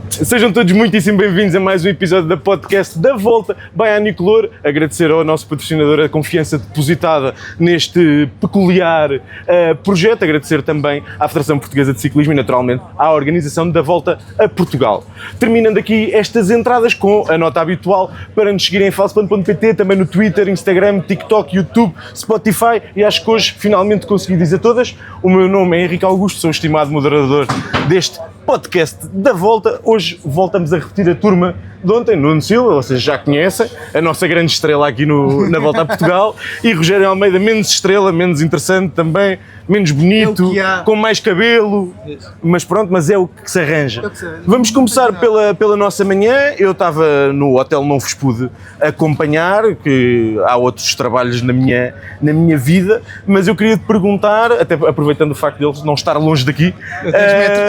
Sejam todos muitíssimo bem-vindos a mais um episódio da podcast da Volta by Anicolor. Agradecer ao nosso patrocinador a confiança depositada neste peculiar projeto. Agradecer também à Federação Portuguesa de Ciclismo e, naturalmente, à organização da Volta a Portugal. Terminando aqui estas entradas com a nota habitual para nos seguirem em falseplano.pt, também no Twitter, Instagram, TikTok, YouTube, Spotify, e acho que hoje finalmente consegui dizer todas. O meu nome é Henrique Augusto, sou o estimado moderador deste podcast da Volta. Hoje voltamos a repetir a turma de ontem, Nuno Silva, vocês já conhecem, a nossa grande estrela aqui na Volta a Portugal, e Rogério Almeida, menos estrela, menos interessante também, menos bonito, com mais cabelo, mas pronto, mas é o que se arranja. Vamos começar pela nossa manhã. Eu estava no hotel, não vos pude acompanhar, que há outros trabalhos na minha vida, mas eu queria te perguntar, até aproveitando o facto de ele não estar longe daqui,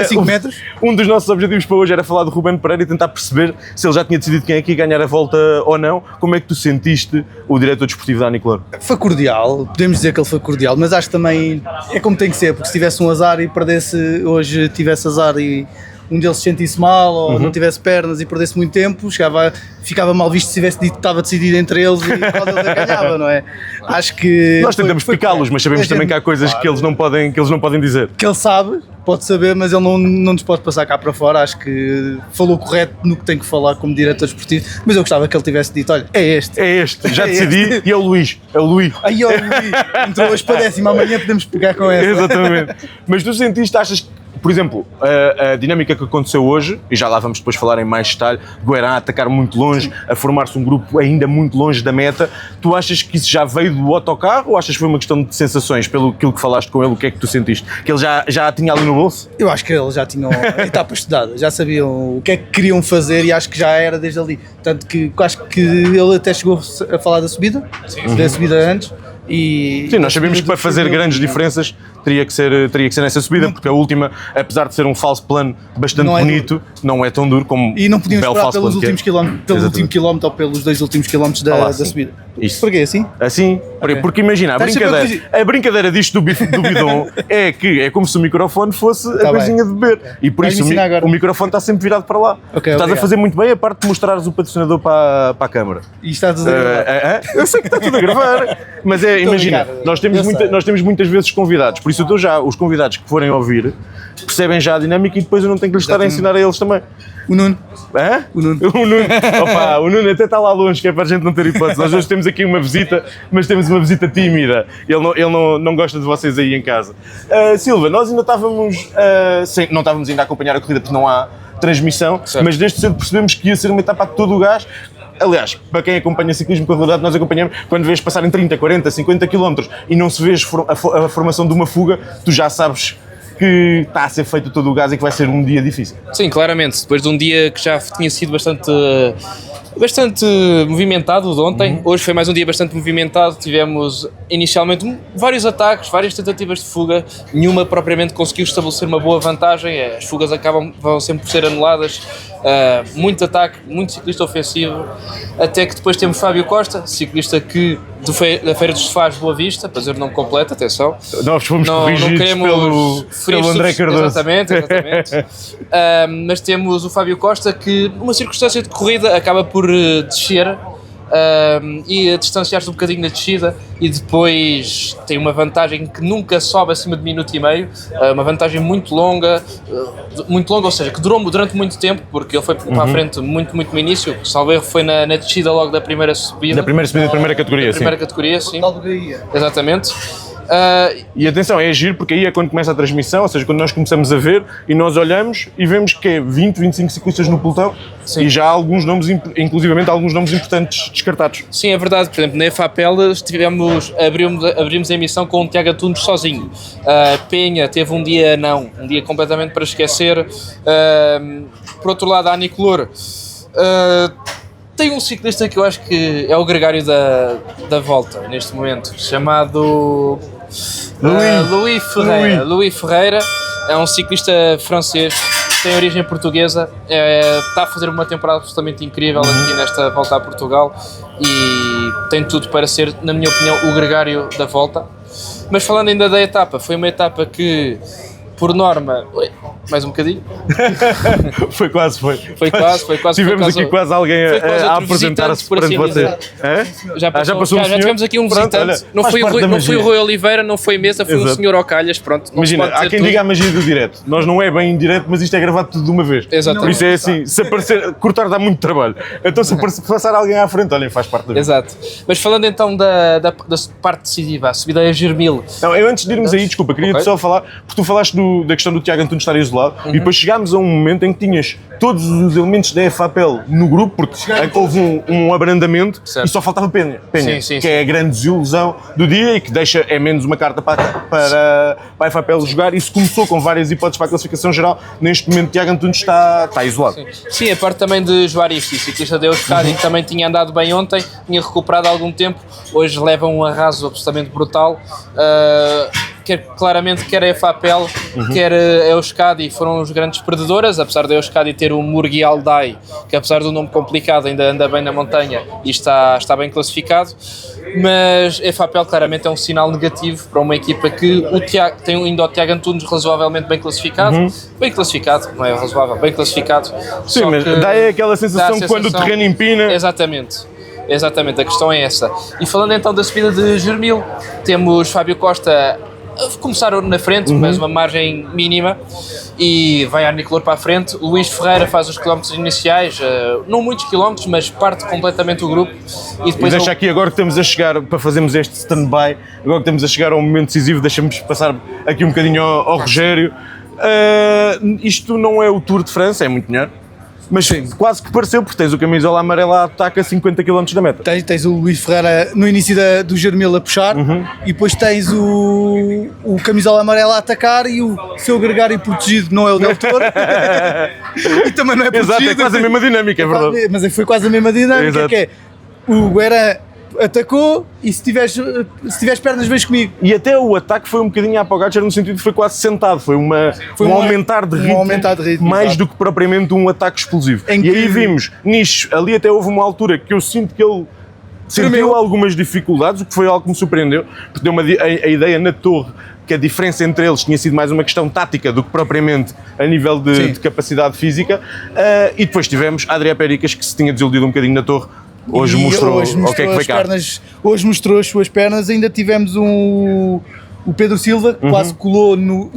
a 5 metros, um dos nossos objetivos para hoje era falar do Ruben Pereira e tentar perceber se ele já tinha decidido quem é que ia ganhar a volta ou não. Como é que tu sentiste o diretor desportivo da Anicolor? foi cordial, podemos dizer que ele foi cordial, mas acho que também é como tem que ser, porque se tivesse um azar e perdesse, hoje tivesse azar e um deles se sentisse mal ou não tivesse pernas e perdesse muito tempo, ficava mal visto se tivesse dito que estava decidido entre eles e qual deles a ganhava, não é? Acho que nós tentamos picá-los, mas sabemos também que há coisas que eles não podem dizer. Que ele sabe, pode saber, mas ele não nos pode passar cá para fora. Acho que falou correto no que tem que falar como diretor esportivo, mas eu gostava que ele tivesse dito, olha, é este, já decidi, e é o Luís. Aí é o Luís, entrou hoje para 10ª, amanhã podemos pegar com essa. Exatamente. Mas tu sentiste, achas que, por exemplo, a dinâmica que aconteceu hoje, e já lá vamos depois falar em mais detalhe, Guerra a atacar muito longe, a formar-se um grupo ainda muito longe da meta, tu achas que isso já veio do autocarro ou achas que foi uma questão de sensações, pelo aquilo que falaste com ele? O que é que tu sentiste? Que ele já tinha ali no bolso? Eu acho que eles já tinham a etapa estudada, já sabiam o que é que queriam fazer e acho que já era desde ali. Tanto que acho que ele até chegou a falar da subida, da subida antes. Sim, nós sabíamos que para fazer grandes diferenças teria que ser nessa subida, porque a última, apesar de ser um falso plano bastante bonito, não é tão duro como e não podíamos esperar pelos últimos quilómetros, pelo último quilómetro ou pelos 2 últimos quilómetros da subida. Isso. Porquê assim? Assim, porque imagina, a brincadeira disto do bidon é que é como se o microfone fosse a coisinha de beber, e por isso o microfone está sempre virado para lá. Estás a fazer muito bem a parte de mostrares o patrocinador para a câmara. E está tudo a gravar. Eu sei que está tudo a gravar, mas imagina, nós temos muitas vezes convidados, por isso eu já, os convidados que forem ouvir percebem já a dinâmica e depois eu não tenho que lhes estar a ensinar a eles também. O Nuno. Hã? O Nuno. Opa, o Nuno até está lá longe, que é para a gente não ter hipótese. Nós hoje temos aqui uma visita, mas temos uma visita tímida. Ele não gosta de vocês aí em casa. Silva, nós ainda estávamos, não estávamos ainda a acompanhar a corrida porque não há transmissão, certo. Mas desde cedo percebemos que ia ser uma etapa a todo o gás. Aliás, para quem acompanha ciclismo, com a realidade nós acompanhamos, quando vês passarem 30, 40, 50 km e não se vês a formação de uma fuga, tu já sabes que está a ser feito todo o gás e que vai ser um dia difícil. Sim, claramente. Depois de um dia que já tinha sido bastante movimentado de ontem, hoje foi mais um dia bastante movimentado. Tivemos inicialmente vários ataques, várias tentativas de fuga, nenhuma propriamente conseguiu estabelecer uma boa vantagem, as fugas vão sempre por ser anuladas, muito ataque, muito ciclista ofensivo, até que depois temos Fábio Costa, ciclista da Feira dos Sofás Boa Vista, para dizer o nome completo, atenção. Nós fomos corrigidos pelo André Cardoso. Exatamente. Mas temos o Fábio Costa que, numa circunstância de corrida, acaba por descer e a distanciar-se um bocadinho na descida e depois tem uma vantagem que nunca sobe acima de minuto e meio, uma vantagem muito longa, ou seja, que durou durante muito tempo, porque ele foi para a frente muito no início, salvo erro foi na descida logo da primeira subida. Da primeira subida da primeira categoria, sim. Exatamente. E atenção, é giro porque aí é quando começa a transmissão, ou seja, quando nós começamos a ver e nós olhamos e vemos que é 20, 25 ciclistas no pelotão. Sim. E já há alguns nomes, inclusivamente alguns nomes importantes descartados. Sim, é verdade. Por exemplo, na FAPEL abrimos a emissão com o Tiago Antunes sozinho. Penha teve um dia completamente para esquecer. Por outro lado, a Anicolor tem um ciclista que eu acho que é o gregário da volta neste momento, chamado Louis Ferreira. É um ciclista francês, tem origem portuguesa, está a fazer uma temporada absolutamente incrível aqui nesta volta a Portugal e tem tudo para ser, na minha opinião, o gregário da volta. Mas falando ainda da etapa, foi uma etapa que por norma... Oi, mais um bocadinho? Foi quase. Foi quase. Tivemos aqui quase alguém foi quase a outro apresentar-se visitante, por perante assim vocês. dizer. Hã? Já passou um senhor? já tivemos aqui um Pronto, visitante. olha, Não faz foi, parte da não foi o magia. Rui Oliveira, não foi Mesa, foi Exato. um senhor Ocalhas. Pronto, não se Imagina, pode dizer há quem tudo. diga a magia do direto. Nós não é bem em direto, mas isto é gravado tudo de uma vez. Exatamente. Por isso é assim, se aparecer, cortar dá muito trabalho. Então se passar alguém à frente, olhem, faz parte da vida. Exato. Mas falando então da parte decisiva, a subida a Germil. Não, eu antes de irmos aí, desculpa, queria Ok. só falar, porque tu falaste da questão do Tiago Antunes estar isolado e depois chegámos a um momento em que tinhas todos os elementos da FAPEL no grupo, porque houve um abrandamento Certo. e só faltava Penha, Sim, que é a grande desilusão do dia e que deixa, é menos uma carta para a FAPEL jogar. Isso começou com várias hipóteses para a classificação geral. Neste momento, Tiago Antunes está isolado. Sim, a parte também de Juaristi, ciclista de Euskadi, que também tinha andado bem ontem, tinha recuperado há algum tempo, hoje leva um arraso absolutamente brutal. Claramente quer a FAPEL, quer a Euskadi foram os grandes perdedoras, apesar da Euskadi ter o Murgi Alday, que apesar do nome complicado ainda anda bem na montanha e está bem classificado, mas a FAPEL claramente é um sinal negativo para uma equipa que tem ainda o Tiago Antunes razoavelmente bem classificado, não é razoável, bem classificado. Sim, só mas que dá aquela sensação dá a quando o terreno empina. Exatamente, a questão é essa. E falando então da subida de Germil, temos Fábio Costa a começar na frente, mas uma margem mínima, e vai a Nicolor para a frente. Luís Ferreira faz os quilómetros iniciais, não muitos quilómetros, mas parte completamente o grupo. E depois Deixa aqui, agora que estamos a chegar, para fazermos este stand-by, agora que estamos a chegar ao momento decisivo, deixa-me passar aqui um bocadinho ao Rogério. Isto não é o Tour de França, é muito dinheiro, mas quase que pareceu, porque tens o camisola amarela a ataque a 50 km da meta. Tens o Luís Ferreira no início do Germil a puxar e depois tens o camisola amarela a atacar e o seu gregário protegido não é o Del Toro e também não é protegido. Exato, é quase a mesma dinâmica, é verdade. Mas foi quase a mesma dinâmica. Exato. Que é o Guerin atacou e se tiveres pernas vens comigo. E até o ataque foi um bocadinho à Pogacar no sentido que foi quase sentado, foi um aumentar de ritmo, mais exato. do que propriamente um ataque explosivo. Em E aí que- vimos, nicho, ali até houve uma altura que eu sinto que ele sentiu Tremeu. algumas dificuldades, o que foi algo que me surpreendeu, porque deu a ideia na torre que a diferença entre eles tinha sido mais uma questão tática do que propriamente a nível de capacidade física. E depois tivemos a Adrià Pericas, que se tinha desiludido um bocadinho na torre. Hoje mostrou o que é que foi as cá. pernas, hoje mostrou as suas pernas. Ainda tivemos o Pedro Silva, que quase colou não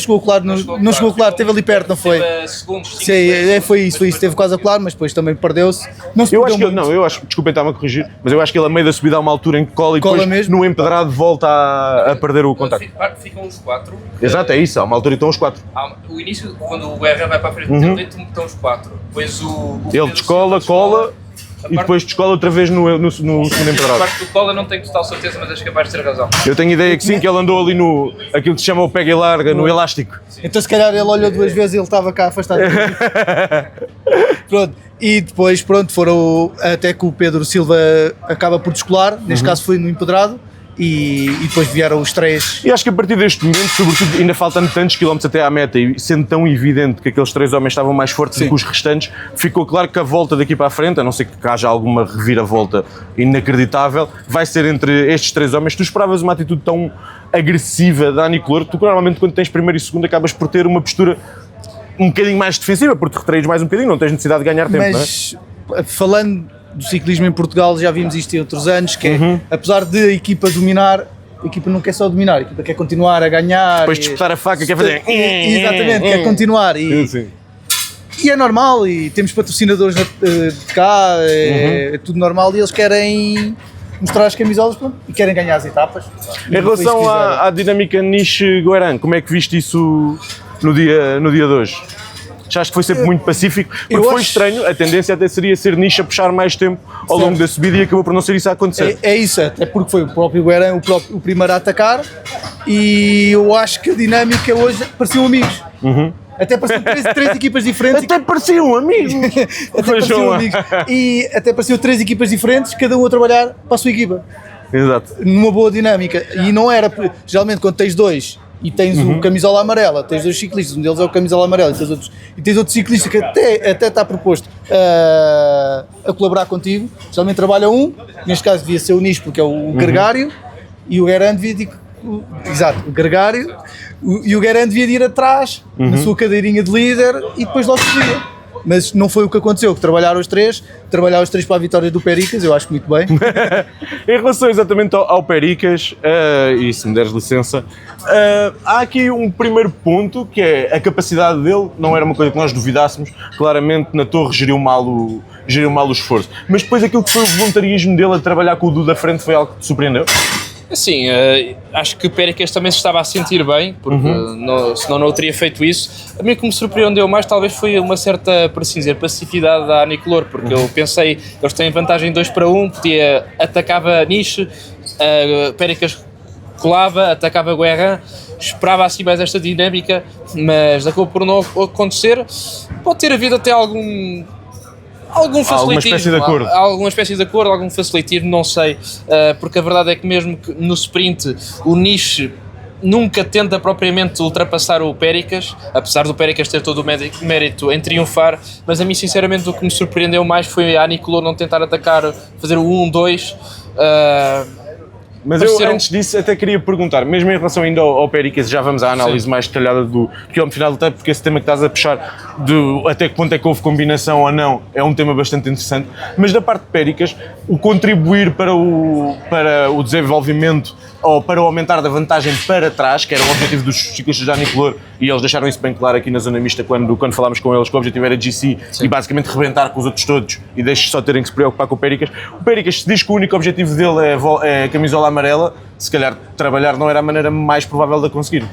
chegou a colar, não chegou a colar, esteve ali perto, não foi? Sim, foi isso, esteve quase a colar, mas depois também perdeu-se. Não se Eu perdeu acho que muito. eu acho, desculpem estar-me a corrigir, mas eu acho que ele a meio da subida há uma altura em que cola e Cola depois mesmo. no empedrado volta a perder o contacto. Ficam os 4. Exato, é isso, há uma altura e estão os 4. O início, quando o Guerra vai para a frente dele, estão os 4. Depois Ele descola, cola e depois descola outra vez no segundo A empedrado. parte do cola não tenho total certeza, mas acho capaz de ter razão. Eu tenho ideia que sim, que ele andou ali no aquilo que se chama o pega e larga, no elástico. Então se calhar ele olhou duas vezes e ele estava cá afastado. Pronto. E depois, foram até que o Pedro Silva acaba por descolar, neste caso foi no empedrado, e depois vieram os três. E acho que a partir deste momento, sobretudo ainda faltando tantos quilómetros até à meta e sendo tão evidente que aqueles 3 homens estavam mais fortes do que os restantes, ficou claro que a volta daqui para a frente, a não ser que haja alguma reviravolta inacreditável, vai ser entre estes 3 homens. Tu esperavas uma atitude tão agressiva da Nicolor? Tu normalmente quando tens primeiro e segundo acabas por ter uma postura um bocadinho mais defensiva, porque te retraís mais um bocadinho, não tens necessidade de ganhar tempo, Mas falando do ciclismo em Portugal, já vimos isto em outros anos, que é, apesar de a equipa dominar, a equipa não quer só dominar, a equipa quer continuar a ganhar. Depois de disputar a faca, quer fazer... Exatamente, quer continuar. Sim. E é normal, e temos patrocinadores de cá, é tudo normal, e eles querem mostrar as camisolas, pronto, e querem ganhar as etapas. Em relação à dinâmica Niche-Guerin, como é que viste isso no dia de hoje? Achaste que foi sempre muito pacífico? Porque foi estranho, a tendência até seria ser Niche a puxar mais tempo ao longo da subida e acabou por não ser isso a acontecer. É isso, até porque foi o próprio Guerin o primeiro a atacar, e eu acho que a dinâmica hoje pareciam amigos. Até pareciam três equipas diferentes. Até pareciam amigos! Até pareciam amigos. E até pareciam 3 equipas diferentes, cada um a trabalhar para a sua equipa. Exato. Numa boa dinâmica. E não era, geralmente quando tens 2 e tens o camisola amarela, tens 2 ciclistas, um deles é o camisola amarela e tens outro ciclista que até está proposto a colaborar contigo. Geralmente trabalha um, neste caso devia ser o Niche porque é o gregário, e o Guerin devia Exato, o Gregário, e o Guerin devia de ir atrás, na sua cadeirinha de líder, e depois logo subia. Mas não foi o que aconteceu, que trabalharam os três para a vitória do Pericas, eu acho muito bem. Em relação exatamente ao Pericas, e se me deres licença, há aqui um primeiro ponto, que é a capacidade dele, não era uma coisa que nós duvidássemos, claramente na Torre geriu mal o esforço, mas depois aquilo que foi o voluntarismo dele a trabalhar com o Dudu da frente foi algo que te surpreendeu? Assim, acho que o Pericas também se estava a sentir bem, porque senão não teria feito isso. A mim o que me surpreendeu mais talvez foi uma certa, por assim dizer, passividade da Anicolor, porque eu pensei, eles têm vantagem 2-1, atacava Niche, Pericas colava, atacava Guerrin, esperava assim mais esta dinâmica, mas acabou por não acontecer. Pode ter havido até algum facilitismo, alguma espécie de acordo, algum facilitismo, não sei, porque a verdade é que mesmo que no sprint o Niche nunca tenta propriamente ultrapassar o Pericas, apesar do Pericas ter todo o mérito em triunfar, mas a mim sinceramente o que me surpreendeu mais foi a Anicolor não tentar atacar, fazer o 1-2. Mas eu, antes disso, até queria perguntar, mesmo em relação ainda ao Pericas, já vamos à análise mais detalhada do quilómetro final do tempo, porque esse tema que estás a puxar, até que ponto é que houve combinação ou não, é um tema bastante interessante, mas da parte de Pericas, o contribuir para o desenvolvimento ou para o aumentar da vantagem para trás, que era o objetivo dos ciclistas da Anicolor, e eles deixaram isso bem claro aqui na zona mista quando falámos com eles, que o objetivo era GC e basicamente rebentar com os outros todos e deixe só terem que se preocupar com o Pericas. O Pericas, se diz que o único objetivo dele é a camisola amarela, se calhar trabalhar não era a maneira mais provável de conseguir.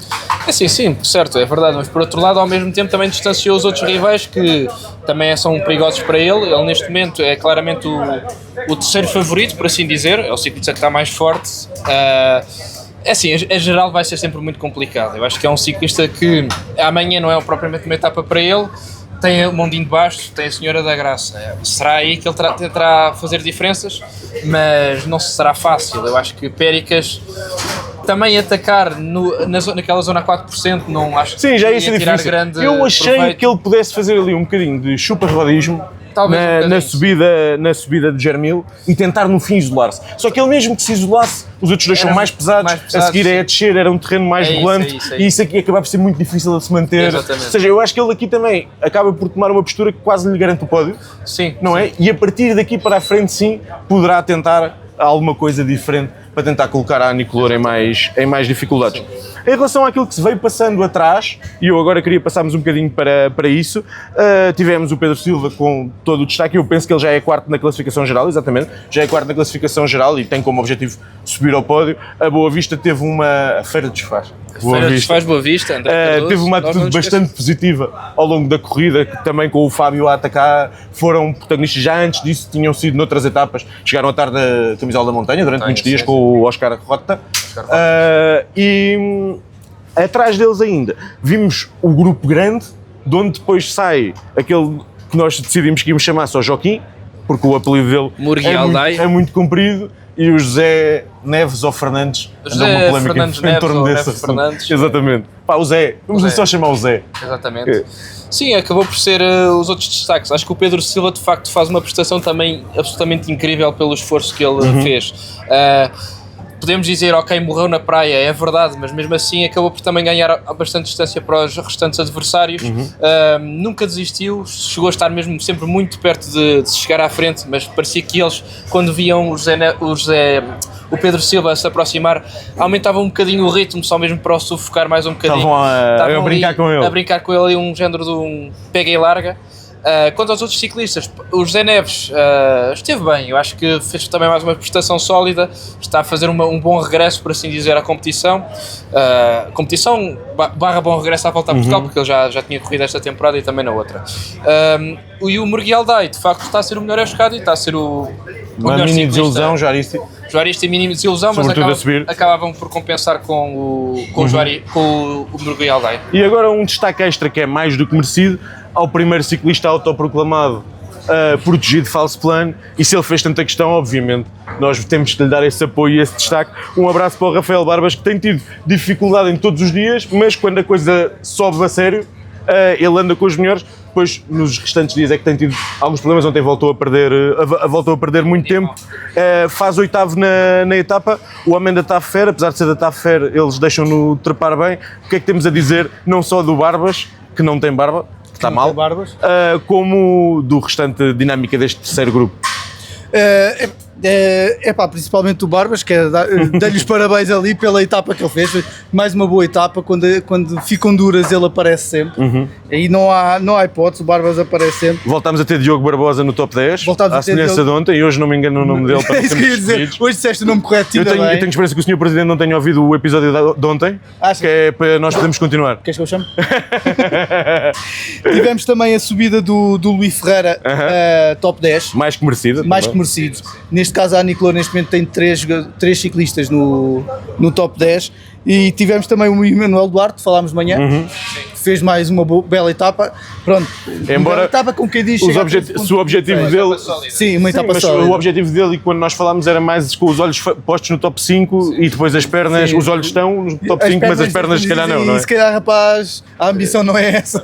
Sim, certo, é verdade, mas por outro lado, ao mesmo tempo também distanciou os outros rivais que também são perigosos para ele. Ele neste momento é claramente o terceiro favorito, por assim dizer, é o ciclista que está mais forte. Assim, a geral vai ser sempre muito complicado. Eu acho que é um ciclista que amanhã não é propriamente uma etapa para ele. Tem o Mondinho de Bastos, tem a Senhora da Graça. Será aí que ele tentará fazer diferenças, mas não será fácil. Eu acho que Pericas também atacar naquela zona 4%, não acho que já ia ser difícil. Eu achei proveito. Que ele pudesse fazer ali um bocadinho de chupa-rodismo na subida de Germil e tentar no fim isolar-se. Só que ele mesmo que se isolasse, os outros dois são mais pesados, a seguir é a descer, era um terreno mais volante e isso aqui acaba por ser muito difícil de se manter. Exatamente. Ou seja, eu acho que ele aqui também acaba por tomar uma postura que quase lhe garante o pódio, não é? E a partir daqui para a frente sim, poderá tentar alguma coisa diferente para tentar colocar a Anicolor em mais dificuldades. Em relação àquilo que se veio passando atrás, e eu agora queria passarmos um bocadinho para isso, tivemos o Pedro Silva com todo o destaque, eu penso que ele já é quarto na classificação geral, exatamente, já é quarto na classificação geral e tem como objetivo subir ao pódio. A Boa Vista teve uma feira de desfaz. Boa Vista, teve uma atitude bastante positiva ao longo da corrida, que também com o Fábio a atacar, foram protagonistas já antes disso, tinham sido noutras etapas, chegaram a estar na camisola da montanha durante muitos dias com o Oscar Rota. E atrás deles ainda vimos o grupo grande, de onde depois sai aquele que nós decidimos que íamos chamar só Joaquim, porque o apelido dele é muito comprido, e o José Neves ou Fernandes, andou uma polémica em torno desse assunto. Exatamente. O Zé, vamos só chamar o Zé. Exatamente. Sim, acabou por ser os outros destaques. Acho que o Pedro Silva de facto faz uma prestação também absolutamente incrível pelo esforço que ele fez. Podemos dizer, ok, morreu na praia, é verdade, mas mesmo assim acabou por também ganhar bastante distância para os restantes adversários. Nunca desistiu, chegou a estar mesmo sempre muito perto de chegar à frente, mas parecia que eles, quando viam o Pedro Silva se aproximar, aumentavam um bocadinho o ritmo, só mesmo para o sufocar mais um bocadinho. Estavam a brincar com ele. A brincar com ele, um género de um pega e larga. Quanto aos outros ciclistas, o José Neves esteve bem, eu acho que fez também mais uma prestação sólida, está a fazer um bom regresso, por assim dizer, à competição. Competição barra bom regresso à volta a Portugal, porque ele já tinha corrido esta temporada e também na outra. E o Murguiel Day, de facto, está a ser o melhor escado e está a ser o uma melhor mini desilusão, Juaristi e mini desilusão, mas acabavam por compensar com o Murguiel Day. E agora um destaque extra que é mais do que merecido ao primeiro ciclista autoproclamado protegido de falso plano, e se ele fez tanta questão, obviamente nós temos que lhe dar esse apoio e esse destaque. Um abraço para o Rafael Barbas, que tem tido dificuldade em todos os dias, mas quando a coisa sobe a sério, ele anda com os melhores, depois nos restantes dias é que tem tido alguns problemas, ontem voltou a perder muito tempo, faz oitavo na etapa, o homem ainda está fera, apesar de ser da TAF Fair, eles deixam-no trepar bem. O que é que temos a dizer, não só do Barbas, que não tem barba, que está mal, como do restante dinâmica deste terceiro grupo? Principalmente o Barbas, que dá-lhe os parabéns ali pela etapa que ele fez, mais uma boa etapa, quando ficam duras ele aparece sempre, aí não há hipótese, o Barbas aparece sempre. Voltámos a ter Diogo Barbosa no top 10, à semelhança de ontem, e hoje não me engano o nome dele para isso que eu ia dizer, hoje disseste o nome correto. Eu tenho esperança que o Sr. Presidente não tenha ouvido o episódio de ontem, que é para nós podermos continuar. Queres que eu chame? Tivemos também a subida do Luís Ferreira, top 10. Mais que merecida. Mais que merecido. Neste caso a Aniclor neste momento tem três ciclistas no top 10 e tivemos também o Emanuel Duarte, falámos de manhã, que fez mais uma bela etapa. Pronto, embora uma etapa com quem diz se o objetivo dele... Sim, uma etapa mas sólida. o objetivo dele, e quando nós falámos, era mais com os olhos postos no top 5 e depois as pernas, os olhos estão no top 5, mas as pernas se calhar não é? Se calhar, rapaz, a ambição não é essa.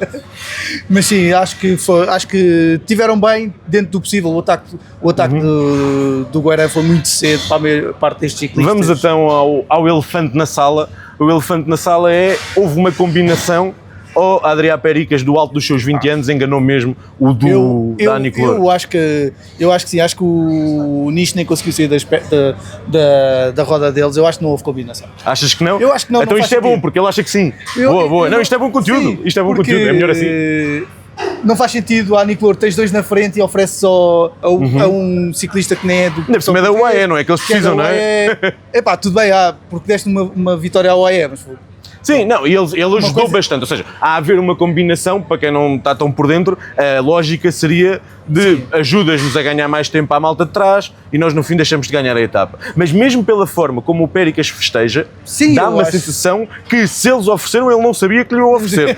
Mas sim, acho que tiveram bem dentro do possível. O ataque do Guerra foi muito cedo para a maior parte destes ciclistas. Vamos então ao elefante na sala. O elefante na sala houve uma combinação, ou a Adrià Pericas, do alto dos seus 20 anos, enganou mesmo o da Aniclor? Eu acho que sim, acho que o Nish nem conseguiu sair da roda deles, eu acho que não houve combinação. Achas que não? Eu acho que não. Então não isto é bom, porque ele acha que sim. Boa. Não, isto é bom conteúdo, sim, isto é bom conteúdo, é melhor assim. Não faz sentido a Aniclor, tens dois na frente e ofereces só a um ciclista que nem é do... Por cima é da UAE, não é? Que eles precisam, não é? Epá, tudo bem, porque deste uma vitória à UAE, mas foi... Sim, não, ele ajudou bastante, ou seja, há a haver uma combinação, para quem não está tão por dentro, a lógica seria de ajudas-nos a ganhar mais tempo à malta de trás e nós no fim deixamos de ganhar a etapa. Mas mesmo pela forma como o Péricas festeja, dá uma sensação que se eles ofereceram, ele não sabia que lhe iam oferecer.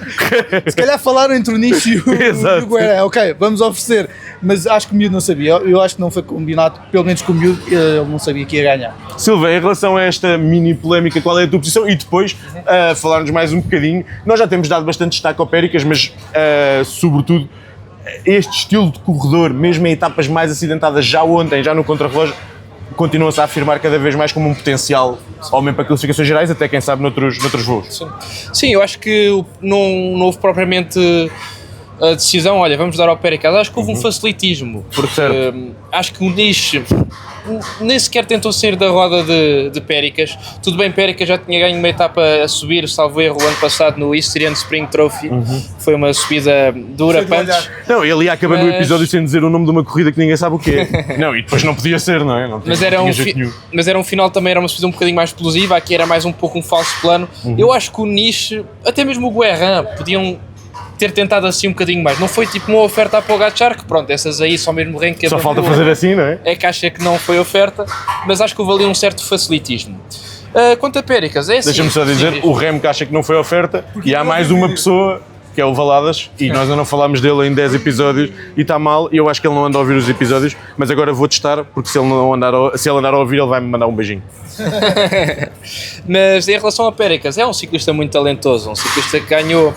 Se calhar falaram entre o Nish e o Guerra, ok, vamos oferecer, mas acho que o miúdo não sabia, eu acho que não foi combinado, pelo menos com o miúdo, ele não sabia que ia ganhar. Silva, em relação a esta mini polémica, qual é a tua posição? E depois, falar-nos mais um bocadinho, nós já temos dado bastante destaque ao Péricas, mas sobretudo este estilo de corredor, mesmo em etapas mais acidentadas, já ontem, já no contrarrelógio, continua-se a afirmar cada vez mais como um potencial homem para classificações gerais, até quem sabe noutros voos. Sim, eu acho que não houve propriamente a decisão, olha, vamos dar ao Péricas. Acho que houve um facilitismo, porque acho que o Nish nem sequer tentou sair da roda de Péricas. Tudo bem, Péricas já tinha ganho uma etapa a subir, salvo erro, o ano passado no Istrian Spring Trophy. Foi uma subida dura, punch. Não, ele ia acabando o episódio sem dizer o nome de uma corrida que ninguém sabe o que é. Não, e depois não podia ser, não é? Não mas era um final também, era uma subida um bocadinho mais explosiva, aqui era mais um pouco um falso plano. Eu acho que o Nish, até mesmo o Guerra, podiam ter tentado assim um bocadinho mais. Não foi tipo uma oferta a Pogacar, que pronto, essas aí só mesmo ranking. Só falta fazer assim, não é? É que acha que não foi oferta, mas acho que houve ali um certo facilitismo. Quanto a Péricas, é assim. Deixa-me só dizer, o Remo que acha que não foi oferta, e há mais uma pessoa, que é o Valadas, e nós ainda não falámos dele em 10 episódios, e está mal, e eu acho que ele não anda a ouvir os episódios, mas agora vou testar, porque se ele andar a ouvir, ele vai-me mandar um beijinho. Mas em relação a Péricas, é um ciclista muito talentoso, um ciclista que ganhou,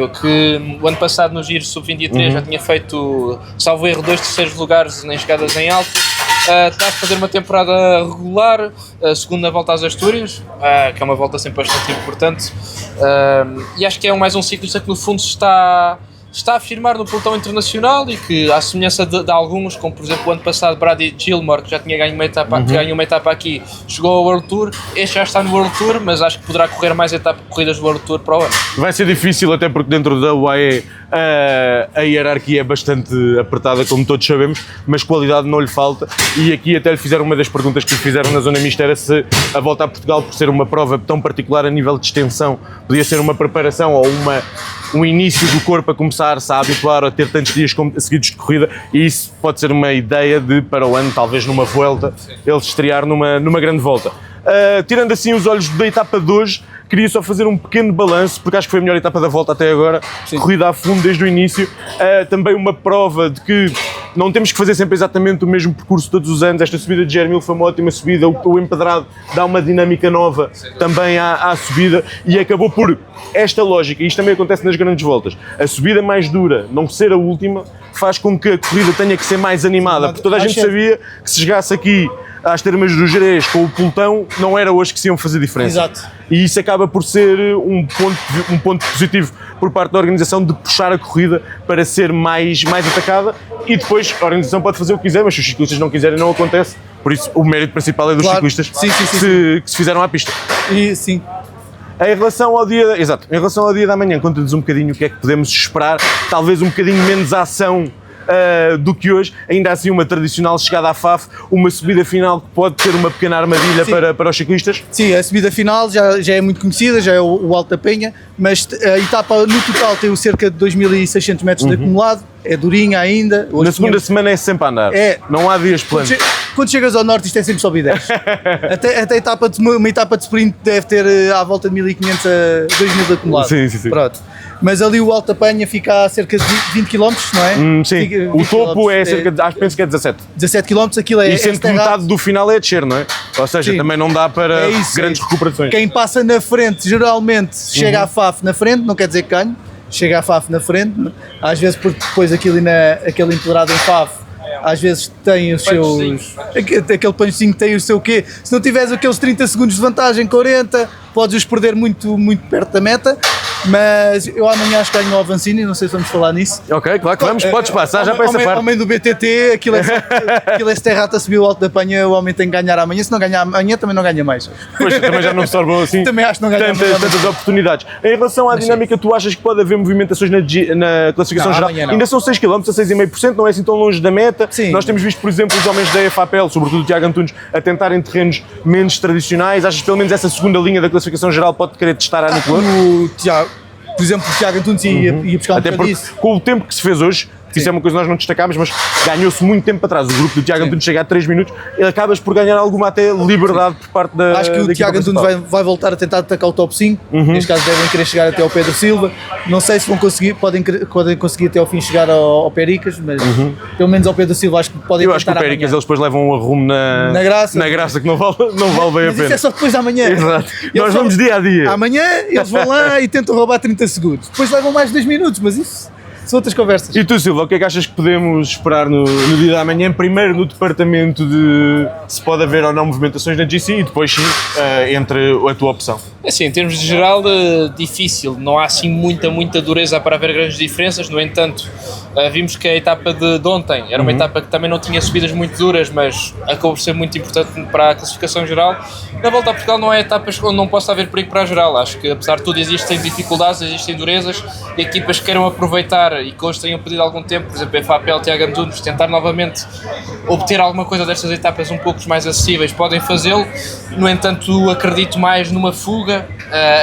que o ano passado no Giro Sub-23 já tinha feito, salvo erro, 2 terceiros lugares em chegadas em alto. Está a fazer uma temporada regular, a segunda volta às Astúrias, que é uma volta sempre bastante importante, e acho que é mais um ciclista que no fundo está a afirmar no pelotão internacional e que, à semelhança de alguns, como por exemplo o ano passado Brady Gilmore, que já tinha ganho uma etapa aqui, chegou ao World Tour. Este já está no World Tour, mas acho que poderá correr mais corridas do World Tour para o ano. Vai ser difícil, até porque dentro da UAE a hierarquia é bastante apertada, como todos sabemos, mas qualidade não lhe falta, e aqui até lhe fizeram uma das perguntas que lhe fizeram na zona mista, era se a volta a Portugal, por ser uma prova tão particular a nível de extensão, podia ser uma preparação ou um início do corpo a começar-se a habituar a ter tantos dias seguidos de corrida, e isso pode ser uma ideia de, para o ano, talvez numa Vuelta, ele se estrear numa grande volta. Tirando assim os olhos da etapa de hoje, queria só fazer um pequeno balanço, porque acho que foi a melhor etapa da volta até agora, corrida a fundo desde o início, também uma prova de que não temos que fazer sempre exatamente o mesmo percurso todos os anos. Esta subida de Germil foi uma ótima subida, o empedrado dá uma dinâmica nova também à subida e acabou por esta lógica, e isto também acontece nas grandes voltas, a subida mais dura não ser a última faz com que a corrida tenha que ser mais animada, porque toda a gente sabia que se chegasse aqui às termas do Jerez com o pelotão, não era hoje que se iam fazer diferença. Exato. E isso acaba por ser um ponto positivo por parte da organização de puxar a corrida para ser mais atacada, e depois a organização pode fazer o que quiser, mas se os ciclistas não quiserem não acontece, por isso o mérito principal é dos ciclistas Sim. que se fizeram à pista. E sim. Em relação ao dia da manhã, conta-nos um bocadinho o que é que podemos esperar, talvez um bocadinho menos ação do que hoje, ainda assim uma tradicional chegada à FAF, uma subida final que pode ser uma pequena armadilha para os ciclistas. Sim, a subida final já é muito conhecida, já é o Alto da Penha, mas a etapa no total tem cerca de 2.600 metros de acumulado, é durinha ainda. Hoje Na segunda semana é sempre a andar, não há dias planos. Quando chegas ao norte isto é sempre sobe e desce. até uma etapa de sprint deve ter à volta de 1.500 a 2.000 de acumulado. Sim. Pronto. Mas ali o Alto da Penha fica a cerca de 20 km, não é? Sim, o topo é cerca de, penso que é 17. 17 km, aquilo é... E sendo que metade do final é descer, não é? Ou seja, também não dá para grandes recuperações. Quem passa na frente, geralmente, chega à FAF na frente, não quer dizer que ganhe, chega à FAF na frente, às vezes porque depois aquele empedrado em FAF, às vezes tem os seus... Aquele punchzinho tem o seu quê? Se não tiveres aqueles 30 segundos de vantagem, 40, podes-os perder muito perto da meta. Mas eu amanhã acho que ganho o Avancini, não sei se vamos falar nisso. Ok, claro que vamos, podes passar já para essa parte. Homem do BTT, aquilo é se Terrata subiu o Alto da Penha, o homem tem que ganhar amanhã, se não ganhar amanhã também não ganha mais. Pois, também já não se tornou assim também acho que não ganha tantas oportunidades. Em relação à dinâmica, tu achas que pode haver movimentações na classificação geral? Ainda são 6 km a 6,5%, não é assim tão longe da meta. Sim. Nós temos visto, por exemplo, os homens da EFAPEL, sobretudo o Tiago Antunes, a tentarem terrenos menos tradicionais. Achas que pelo menos essa segunda linha da classificação geral pode querer testar a Nicolau? Por exemplo, o Tiago Antunes ia buscar até porque com o tempo que se fez hoje, isso é uma coisa que nós não destacámos, mas ganhou-se muito tempo atrás. O grupo do Tiago Antunes chega a 3 minutos e acabas por ganhar alguma até liberdade por parte da Acho que o Tiago Antunes vai voltar a tentar atacar o top 5. Neste caso devem querer chegar até ao Pedro Silva. Não sei se vão conseguir, podem conseguir até ao fim chegar ao Pericas, mas pelo menos ao Pedro Silva acho que podem tentar. Eu acho que o Pericas eles depois levam a rumo na graça que não vale bem a pena. Isso é só depois da manhã. Exato. Nós vamos dia a dia. Amanhã eles vão lá e tentam roubar 30 segundos. Depois levam mais 2 minutos, mas isso são outras conversas. E tu, Silva, o que é que achas que podemos esperar no dia da manhã? Primeiro no departamento de se pode haver ou não movimentações na GC e depois sim entre a tua opção. Assim, em termos de geral, difícil, não há assim muita dureza para haver grandes diferenças. No entanto, vimos que a etapa de ontem era uma etapa que também não tinha subidas muito duras, mas acabou por ser muito importante para a classificação geral. Na Volta a Portugal não há etapas onde não possa haver perigo para a geral. Acho que apesar de tudo existem dificuldades, existem durezas, e equipas que queiram aproveitar e que hoje tenham pedido algum tempo, por exemplo, a FAPEL, Tiago Antunes, tentar novamente obter alguma coisa destas etapas um pouco mais acessíveis, podem fazê-lo. No entanto, acredito mais numa fuga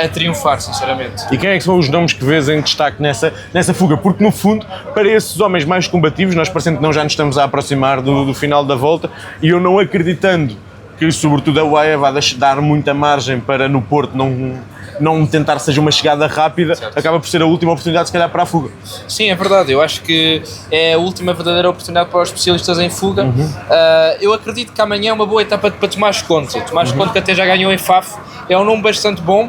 a triunfar, sinceramente. E quem é que são os nomes que vês em destaque nessa fuga? Porque no fundo, para esses homens mais combativos, nós parecendo que não já nos estamos a aproximar do final da volta, e eu não acreditando que sobretudo a UAE vai dar muita margem para no Porto não tentar seja uma chegada rápida, certo, acaba por ser a última oportunidade se calhar para a fuga. Sim, é verdade, eu acho que é a última verdadeira oportunidade para os especialistas em fuga. Eu acredito que amanhã é uma boa etapa para Tomás Conte. Tomás Conte, que até já ganhou em FAF, é um nome bastante bom.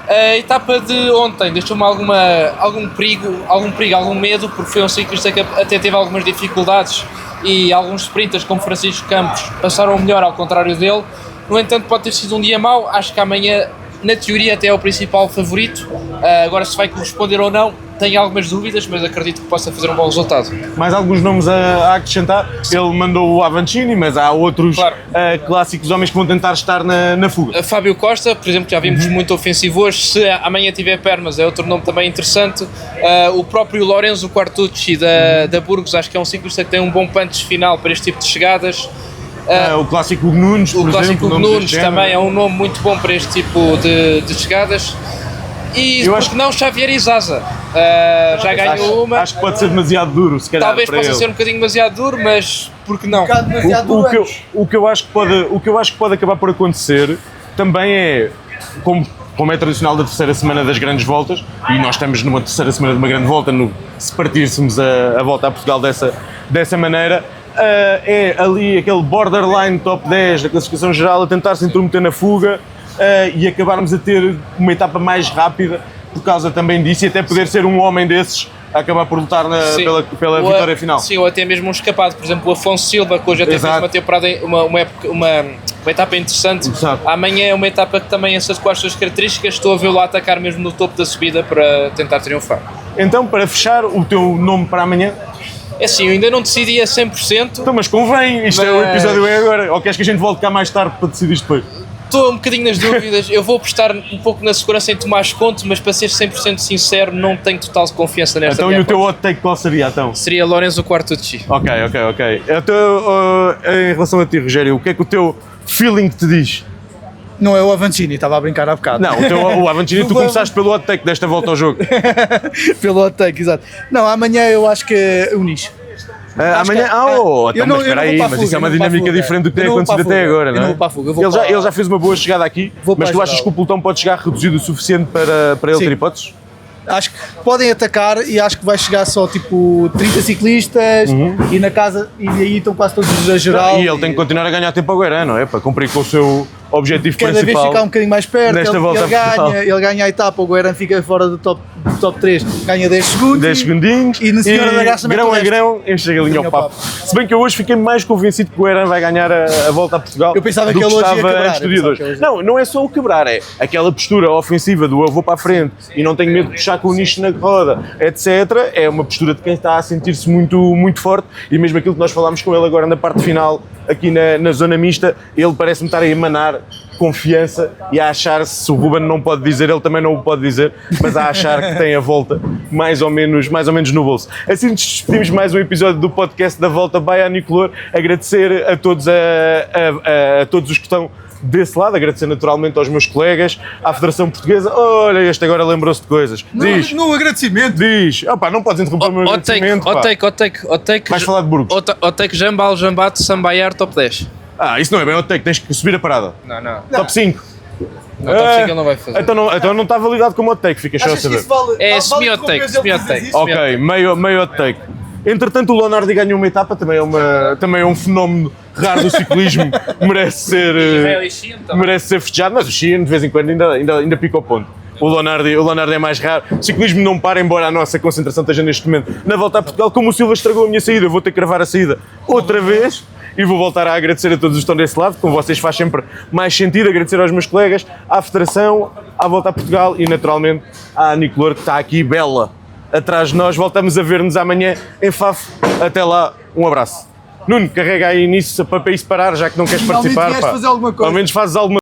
A etapa de ontem deixou-me algum perigo, algum medo, porque foi um ciclista que até teve algumas dificuldades e alguns sprinters como Francisco Campos passaram melhor ao contrário dele. No entanto, pode ter sido um dia mau. Acho que amanhã, na teoria, até é o principal favorito. Agora, se vai corresponder ou não, tenho algumas dúvidas, mas acredito que possa fazer um bom resultado. Mais alguns nomes a acrescentar? Ele mandou o Avancini, mas há outros, claro, clássicos homens que vão tentar estar na fuga. Fábio Costa, por exemplo, já vimos muito ofensivo hoje. Se amanhã tiver pernas, é outro nome também interessante. O próprio Lorenzo Quartucci da Burgos, acho que é um ciclista que tem um bom punch final para este tipo de chegadas. O clássico Hugo Nunes, por exemplo. O Hugo Nunes também é um nome muito bom para este tipo de chegadas. E eu acho que não, Xavier Izaza já ganhou uma. Acho que pode ser demasiado duro, se calhar. Talvez possa ser um bocadinho demasiado duro, mas por que não? O que eu acho que pode acabar por acontecer também é, como como é tradicional da terceira semana das grandes voltas, e nós estamos numa terceira semana de uma grande volta, se partíssemos a volta a Portugal dessa maneira, é ali aquele borderline top 10 da classificação geral a tentar se intrometer na fuga e acabarmos a ter uma etapa mais rápida por causa também disso, e até poder ser um homem desses a acabar por lutar pela vitória final. Sim, ou até mesmo um escapado, por exemplo, o Afonso Silva, que hoje até fez uma temporada, uma etapa interessante. Exato. Amanhã é uma etapa que também acertou as suas características, estou a vê-lo a atacar mesmo no topo da subida para tentar triunfar. Então, para fechar, o teu nome para amanhã? É assim, eu ainda não decidi a 100%. Então, mas convém, o episódio é agora, ou queres que a gente volte cá mais tarde para decidir isto depois? Estou um bocadinho nas dúvidas, eu vou apostar um pouco na segurança em Tomás Conte, mas para ser 100% sincero, não tenho total confiança nesta Então, e o teu hot take qual seria, então? Seria Lorenzo Quartucci. Ok. Então, em relação a ti, Rogério, o que é que o teu feeling te diz? Não é o Avancini, estava a brincar há bocado. Não, o Avancini, tu começaste pelo hot take desta volta ao jogo. Pelo hot take, exato. Não, amanhã eu acho que é o Nicho. Amanhã, então, mas espera aí, mas isso é uma dinâmica diferente do que tem acontecido até agora, não é? Eu não vou para a fuga, Ele já fez uma boa chegada aqui, mas tu achas que o pelotão pode chegar reduzido o suficiente para ele ter hipóteses? Acho que podem atacar e acho que vai chegar só tipo 30 ciclistas e na casa, e aí estão quase todos a geral. E ele tem que continuar a ganhar tempo agora, não é? Para cumprir com o seu objetivo cada principal. Cada vez ficar um bocadinho mais perto, nesta volta ele ganha a etapa, o Guerin fica fora do top 3, ganha 10 segundos. 10 segundinhos E na Senhora da Graça grão a grão, enche a galinha ao papo. Se bem que eu hoje fiquei mais convencido que o Guerin vai ganhar a volta a Portugal. Eu pensava que ele hoje ia quebrar. Antes do dia de hoje. Não é só o quebrar, é aquela postura ofensiva do eu vou para a frente e não tenho medo de puxar com o nicho na roda, etc. É uma postura de quem está a sentir-se muito, muito forte, e mesmo aquilo que nós falámos com ele agora na parte final, aqui na zona mista, ele parece-me estar a emanar confiança e a achar, se o Ruben não pode dizer, ele também não o pode dizer, mas a achar que tem a volta mais ou menos no bolso. Assim nos despedimos mais um episódio do podcast da Volta by Anicolor. Agradecer a todos, a todos os que estão desse lado, agradecer naturalmente aos meus colegas, à Federação Portuguesa. Olha, este agora lembrou-se de coisas. Diz. No agradecimento. Diz. Opa, não podes interromper o meu agradecimento. Hot take. Vais falar de Burgos. Hot take Jambal, Jambato, Sambayar, top 10. Isso não é bem hot take, tens que subir a parada. Não. Top 5. Não, top 5 ele não vai fazer. Então não está validado como hot take, fica só a saber. É semi-hot take. Ok, meio hot take. Entretanto, o Leonardo ganhou uma etapa, também é um fenómeno raro do ciclismo, merece ser festejado, mas o Sheehan de vez em quando ainda pica o ponto. O Leonardo é mais raro. O ciclismo não para, embora a nossa concentração esteja neste momento na volta a Portugal. Como o Silva estragou a minha saída, eu vou ter que gravar a saída outra vez. E vou voltar a agradecer a todos os que estão desse lado, com vocês faz sempre mais sentido. Agradecer aos meus colegas, à Federação, à Volta a Portugal e naturalmente à Anicolor, que está aqui bela atrás de nós. Voltamos a ver-nos amanhã em Faf. Até lá, um abraço. Nuno, carrega aí nisso para isso parar, já que não queres participar. Fazer alguma coisa. Ao menos fazes alguma